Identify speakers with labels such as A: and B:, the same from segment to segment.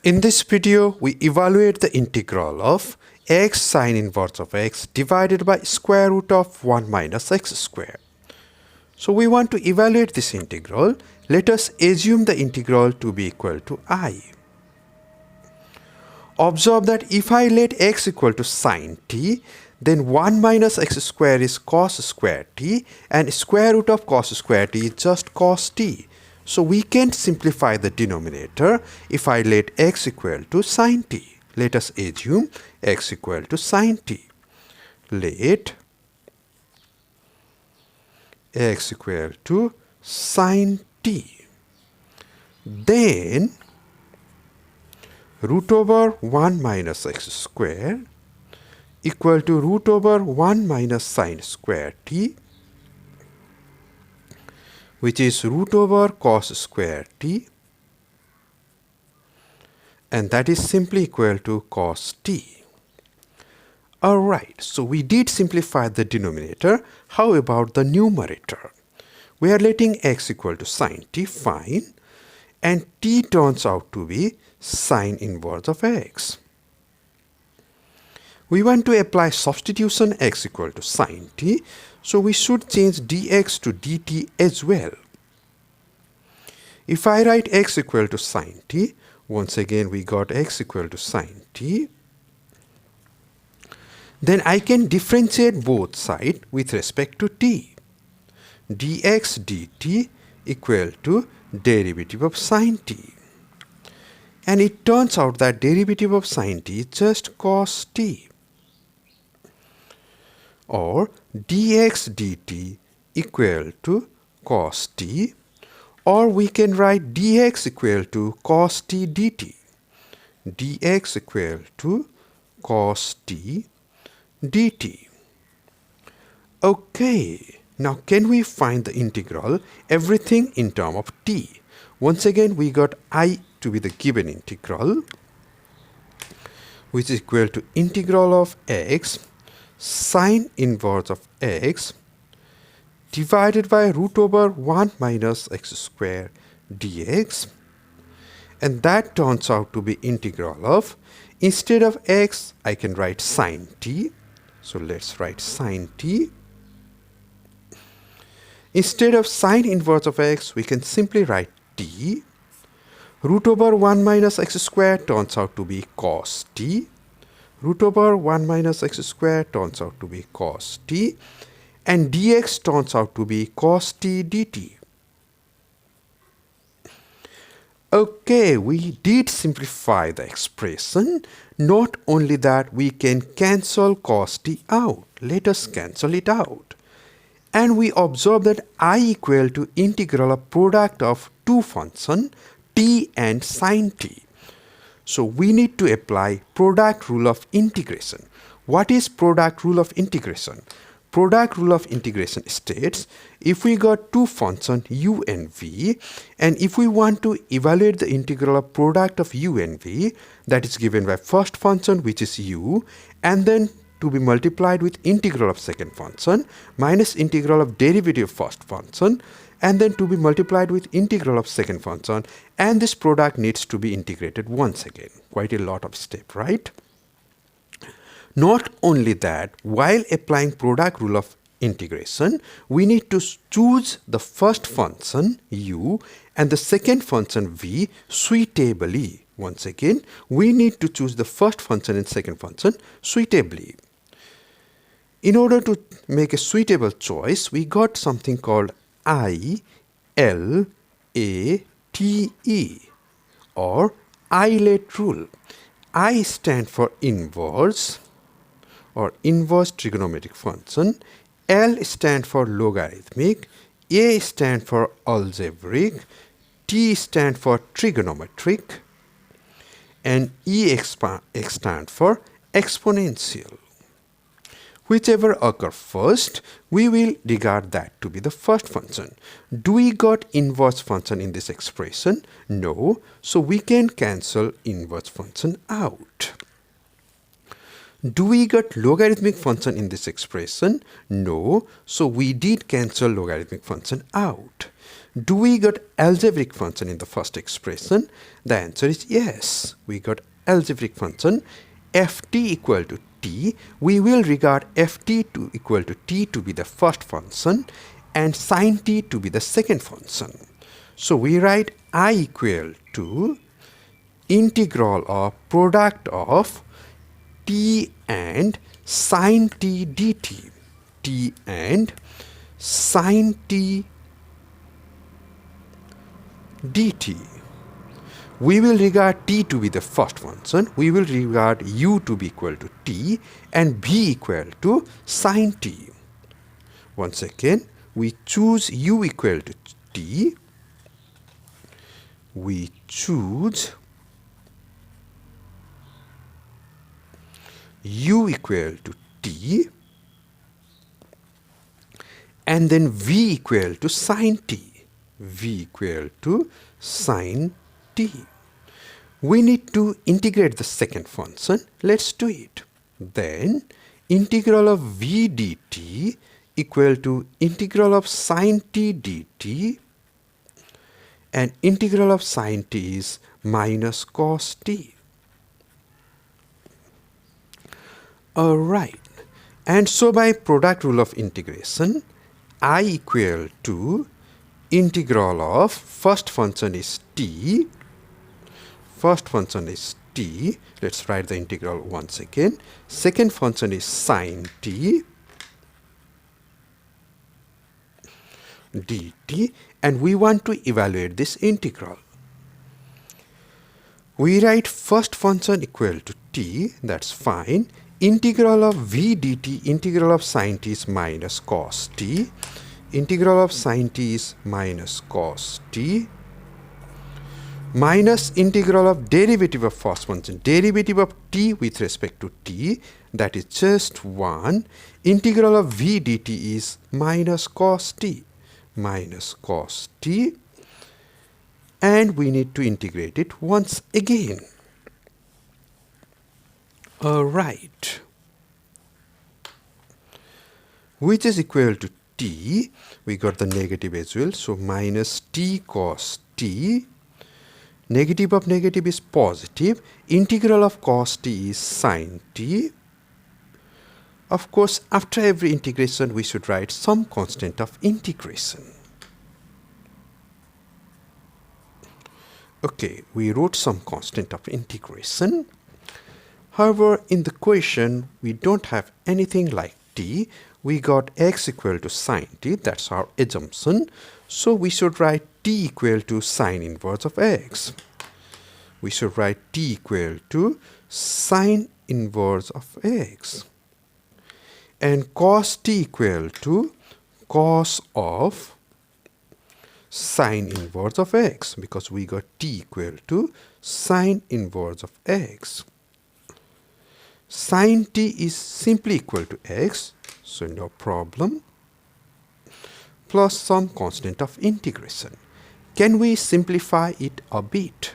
A: In this video, we evaluate the integral of x sine inverse of x divided by square root of 1 minus x square. So we want to evaluate this integral. Let us assume the integral to be equal to I. Observe that if I let x equal to sine t, then 1 minus x square is cos square t and square root of cos square t is just cos t. So we can simplify the denominator if I let x equal to sine t. Let us assume x equal to sine t. Let x equal to sine t. Then root over 1 minus x square equal to root over 1 minus sine square t, which is root over cos square t, and that is simply equal to cos t. Alright, so we did simplify the denominator. How about the numerator? We are letting x equal to sine t, fine, and t turns out to be sine inverse of x. We want to apply substitution x equal to sine t, so we should change dx to dt as well. If I write x equal to sine t, once again we got x equal to sine t, then I can differentiate both sides with respect to t. dx dt equal to derivative of sine t. And it turns out that derivative of sine t is just cos t. Or dx dt equal to cos t, or we can write dx equal to cos t dt. dx equal to cos t dt. Okay, now can we find the integral, everything in terms of t? Once again we got I to be the given integral, which is equal to integral of x sine inverse of x divided by root over 1 minus x square dx, and that turns out to be integral of, instead of x I can write sine t, so let's write sine t. Instead of sine inverse of x we can simply write t. Root over 1 minus x square turns out to be cos t. Root over 1 minus x square turns out to be cos t, and dx turns out to be cos t dt. Okay, we did simplify the expression. Not only that, we can cancel cos t out. Let us cancel it out. And we observe that I equal to integral of product of two functions t and sine t. So we need to apply product rule of integration. What is product rule of integration? Product rule of integration states if we got two functions u and v, and if we want to evaluate the integral of product of u and v, that is given by first function, which is u, and then to be multiplied with integral of second function minus integral of derivative of first function, and then to be multiplied with integral of second function, and this product needs to be integrated once again. Quite a lot of step, right? Not only that, while applying product rule of integration, we need to choose the first function u and the second function v suitably. Once again, we need to choose the first function and second function suitably. In order to make a suitable choice, we got something called ILATE, or ILATE rule. I stand for inverse or inverse trigonometric function, L stand for logarithmic, A stand for algebraic, T stand for trigonometric, and E stand for exponential. Whichever occur first, we will regard that to be the first function. Do we got inverse function in this expression? No, so we can cancel inverse function out. Do we get logarithmic function in this expression? No, so we did cancel logarithmic function out. Do we got algebraic function in the first expression? The answer is yes. We got algebraic function ft equal to t. We will regard ft to equal to t to be the first function and sin t to be the second function. So we write I equal to integral of product of t and sin t dt. T and sin t dt. We will regard t to be the first function. We will regard u to be equal to t and v equal to sin t. Once again, we choose u equal to t. We choose u equal to t and then v equal to sin t. V equal to sin t. We need to integrate the second function. Let's do it. Then integral of v dt equal to integral of sin t dt, and integral of sin t is minus cos t. Alright, and so by product rule of integration, I equal to integral of first function is t. First function is t. Let's write the integral once again. Second function is sin t dt, and we want to evaluate this integral. We write first function equal to t, that's fine. Integral of v dt, integral of sin t is minus cos t. Integral of sin t is minus cos t minus integral of derivative of first function. Derivative of t with respect to t, that is just 1. Integral of v dt is minus cos t. Minus cos t. And we need to integrate it once again. Alright. Which is equal to t. We got the negative as well. So minus t cos t. Negative of negative is positive. Integral of cos t is sin t. Of course, after every integration, we should write some constant of integration. Okay, we wrote some constant of integration. However, in the question, we don't have anything like t. We got x equal to sin t, that's our assumption. So we should write t equal to sine inverse of x. We should write t equal to sine inverse of x. And cos t equal to cos of sine inverse of x, because we got t equal to sine inverse of x. Sin t is simply equal to x, so no problem, plus some constant of integration. Can we simplify it a bit?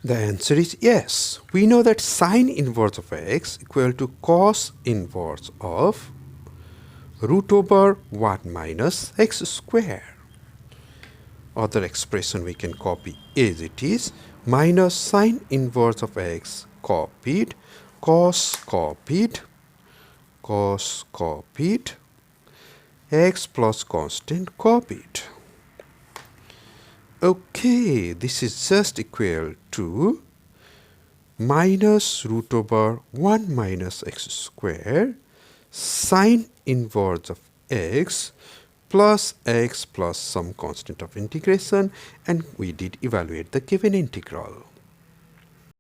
A: The answer is yes. We know that sine inverse of x equal to cos inverse of root over 1 minus x square. Other expression we can copy as it is, minus sine inverse of x copied, cos copied, cos copied, x plus constant copied. Okay, this is just equal to minus root over 1 minus x square sine inverse of x plus some constant of integration, and we did evaluate the given integral.